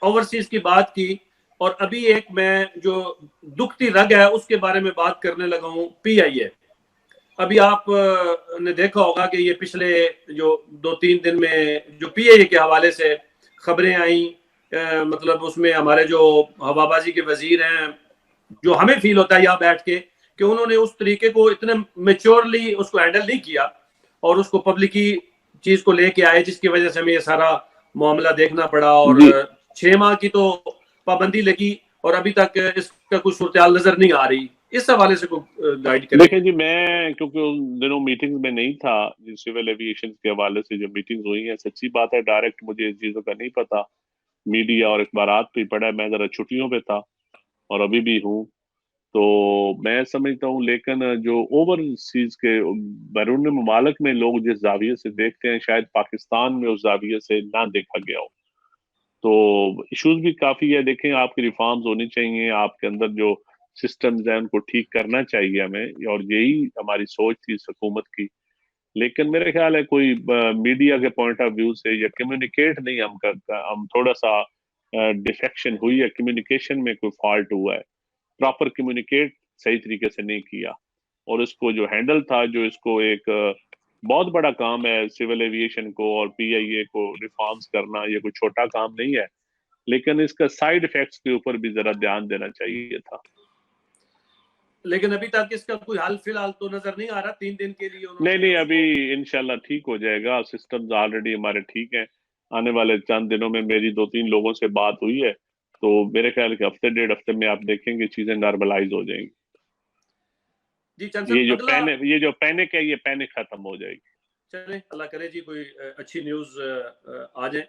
Overseas کی بات کی، اور ابھی ایک میں جو دکھتی رگ ہے اس کے بارے میں بات کرنے لگا ہوں، پی آئی اے۔ ابھی آپ نے دیکھا ہوگا کہ یہ پچھلے جو 2-3 دن میں جو پی آئی اے کے حوالے سے خبریں آئیں، مطلب اس میں ہمارے جو ہوا بازی کے وزیر ہیں، جو ہمیں فیل ہوتا ہے یہاں بیٹھ کے کہ انہوں نے اس طریقے کو اتنے میچورلی اس کو ہینڈل نہیں کیا، اور اس کو پبلکی چیز کو لے کے آئے، جس کی وجہ سے ہمیں یہ سارا معاملہ دیکھنا پڑا، اور جی 6 ماہ کی تو پابندی لگی اور ابھی تک اس کا کوئی صورتحال نظر نہیں آ رہی۔ اس حوالے سے کوئی گائیڈ کریں۔ دیکھیں جی، میں کیونکہ ان دنوں میٹنگز میں نہیں تھا، سول ایویشن کے حوالے سے جو میٹنگز ہوئی ہیں، سچی بات ہے ڈائریکٹ مجھے اس چیزوں کا نہیں پتا، میڈیا اور اخبارات پہ پڑھا، میں ذرا چھٹیوں پہ تھا اور ابھی بھی ہوں، تو میں سمجھتا ہوں، لیکن جو اوورسیز کے بیرون ممالک میں لوگ جس زاویے سے دیکھتے ہیں، شاید پاکستان میں اس زاویے سے نہ دیکھا گیا ہو، تو ایشوز بھی کافی ہے۔ دیکھیں، آپ کی ریفارمز ہونی چاہیے، آپ کے اندر جو سسٹمز ہیں ان کو ٹھیک کرنا چاہیے ہمیں، اور یہی ہماری سوچ تھی اس حکومت کی، لیکن میرے خیال ہے کوئی میڈیا کے پوائنٹ آف ویو سے یا کمیونیکیٹ نہیں ہم کرتا، ہم تھوڑا سا ڈیفیکشن ہوئی ہے، کمیونیکیشن میں کوئی فالٹ ہوا ہے، پراپر کمیونیکیٹ صحیح طریقے سے نہیں کیا، اور اس کو جو ہینڈل تھا، جو اس کو ایک بہت بڑا کام ہے سول ایویشن کو اور پی آئی اے کو ریفارمز کرنا، یہ کوئی چھوٹا کام نہیں ہے، لیکن اس کا سائیڈ ایفیکٹس کے اوپر بھی ذرا دھیان دینا چاہیے تھا۔ لیکن ابھی تک اس کا کوئی حل فی الحال تو نظر نہیں آ رہا۔ 3 دن کے لیے انہوں نے نہیں، اس ابھی کو انشاءاللہ ٹھیک ہو جائے گا، سسٹمز آلریڈی ہمارے ٹھیک ہیں، آنے والے چند دنوں میں میری 2-3 لوگوں سے بات ہوئی ہے، تو میرے خیال کہ ہفتے 1.5 ہفتے میں آپ دیکھیں گے چیزیں نارملائز ہو جائیں جی چند گی، صاحب اگلا یہ جو پینک ہے، یہ پینک ختم ہو جائے گی۔ چلیں اللہ کرے جی کوئی اچھی نیوز آ جائیں۔